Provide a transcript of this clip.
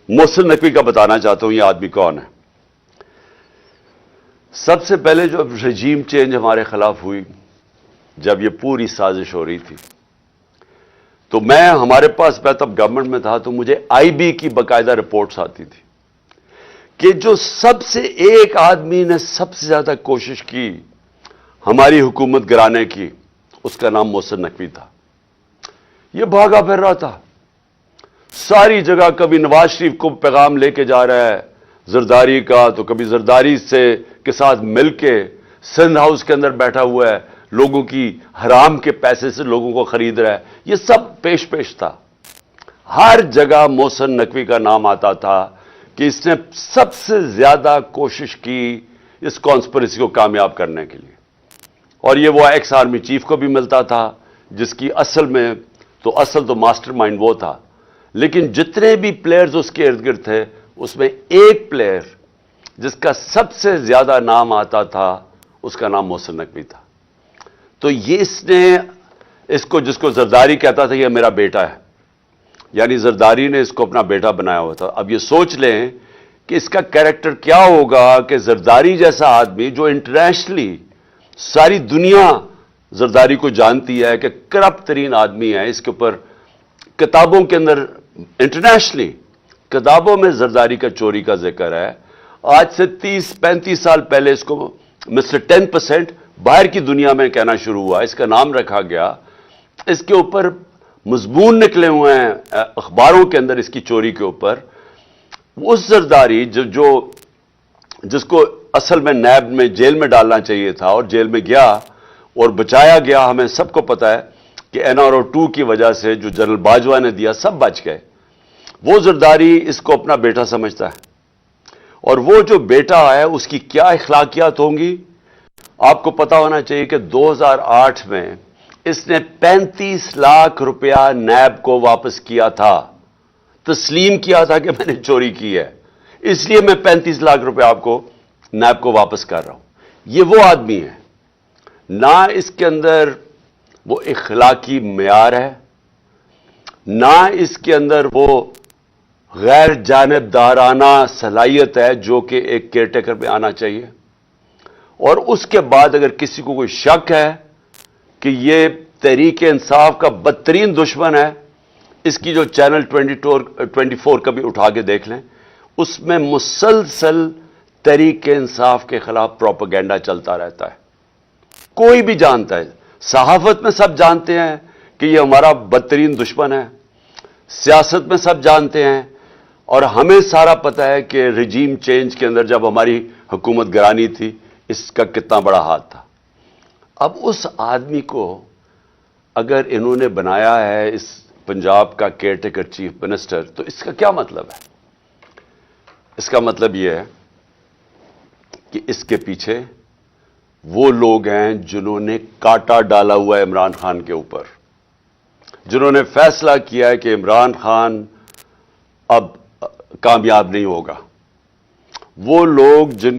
محسن نقوی کا بتانا چاہتا ہوں یہ آدمی کون ہے۔ سب سے پہلے جو رجیم چینج ہمارے خلاف ہوئی، جب یہ پوری سازش ہو رہی تھی، تو ہمارے پاس تب گورنمنٹ میں تھا، تو مجھے آئی بی کی باقاعدہ رپورٹس آتی تھی کہ جو سب سے ایک آدمی نے سب سے زیادہ کوشش کی ہماری حکومت گرانے کی، اس کا نام محسن نقوی تھا۔ یہ بھاگا پھر رہا تھا ساری جگہ، کبھی نواز شریف کو پیغام لے کے جا رہا ہے زرداری کا، تو کبھی زرداری کے ساتھ مل کے سندھ ہاؤس کے اندر بیٹھا ہوا ہے، لوگوں کی حرام کے پیسے سے لوگوں کو خرید رہا ہے۔ یہ سب پیش تھا، ہر جگہ محسن نقوی کا نام آتا تھا کہ اس نے سب سے زیادہ کوشش کی اس کانسپریسی کو کامیاب کرنے کے لیے، اور یہ وہ ایکس آرمی چیف کو بھی ملتا تھا، جس کی اصل تو ماسٹر مائنڈ وہ تھا، لیکن جتنے بھی پلیئرز اس کے ارد گرد تھے، اس میں ایک پلیئر جس کا سب سے زیادہ نام آتا تھا، اس کا نام محسن نقوی تھا۔ تو یہ جس کو زرداری کہتا تھا یہ میرا بیٹا ہے، یعنی زرداری نے اس کو اپنا بیٹا بنایا ہوا تھا۔ اب یہ سوچ لیں کہ اس کا کیریکٹر کیا ہوگا کہ زرداری جیسا آدمی جو انٹرنیشنلی ساری دنیا زرداری کو جانتی ہے کہ کرپٹ ترین آدمی ہے، اس کے اوپر کتابوں کے اندر انٹرنیشنلی کتابوں میں زرداری کا چوری کا ذکر ہے۔ آج سے 30-35 سال پہلے اس کو مسٹر 10% باہر کی دنیا میں کہنا شروع ہوا، اس کا نام رکھا گیا، اس کے اوپر مضمون نکلے ہوئے ہیں اخباروں کے اندر اس کی چوری کے اوپر۔ اس زرداری جس کو اصل میں نیب میں جیل میں ڈالنا چاہیے تھا، اور جیل میں گیا اور بچایا گیا، ہمیں سب کو پتا ہے کہ NRO2 کی وجہ سے جو جنرل باجوہ نے دیا سب بچ گئے۔ وہ زرداری اس کو اپنا بیٹا سمجھتا ہے، اور وہ جو بیٹا ہے اس کی کیا اخلاقیات ہوں گی آپ کو پتا ہونا چاہیے کہ 2008 میں اس نے 35 لاکھ روپیہ نیب کو واپس کیا تھا، تسلیم کیا تھا کہ میں نے چوری کی ہے، اس لیے میں 35 لاکھ روپیہ آپ کو نیب کو واپس کر رہا ہوں۔ یہ وہ آدمی ہے، نہ اس کے اندر وہ اخلاقی معیار ہے، نہ اس کے اندر وہ غیر جانبدارانہ صلاحیت ہے جو کہ ایک کیئر ٹیکر پہ آنا چاہیے۔ اور اس کے بعد اگر کسی کو کوئی شک ہے کہ یہ تحریک انصاف کا بدترین دشمن ہے، اس کی جو چینل 24 کا بھی اٹھا کے دیکھ لیں، اس میں مسلسل تحریک انصاف کے خلاف پروپیگنڈا چلتا رہتا ہے۔ کوئی بھی جانتا ہے، صحافت میں سب جانتے ہیں کہ یہ ہمارا بدترین دشمن ہے، سیاست میں سب جانتے ہیں، اور ہمیں سارا پتہ ہے کہ رجیم چینج کے اندر جب ہماری حکومت گرانی تھی اس کا کتنا بڑا ہاتھ تھا۔ اب اس آدمی کو اگر انہوں نے بنایا ہے اس پنجاب کا کیئر ٹیکر چیف منسٹر، تو اس کا کیا مطلب ہے؟ اس کا مطلب یہ ہے کہ اس کے پیچھے وہ لوگ ہیں جنہوں نے کاٹا ڈالا ہوا ہے عمران خان کے اوپر، جنہوں نے فیصلہ کیا ہے کہ عمران خان اب کامیاب نہیں ہوگا، وہ لوگ جن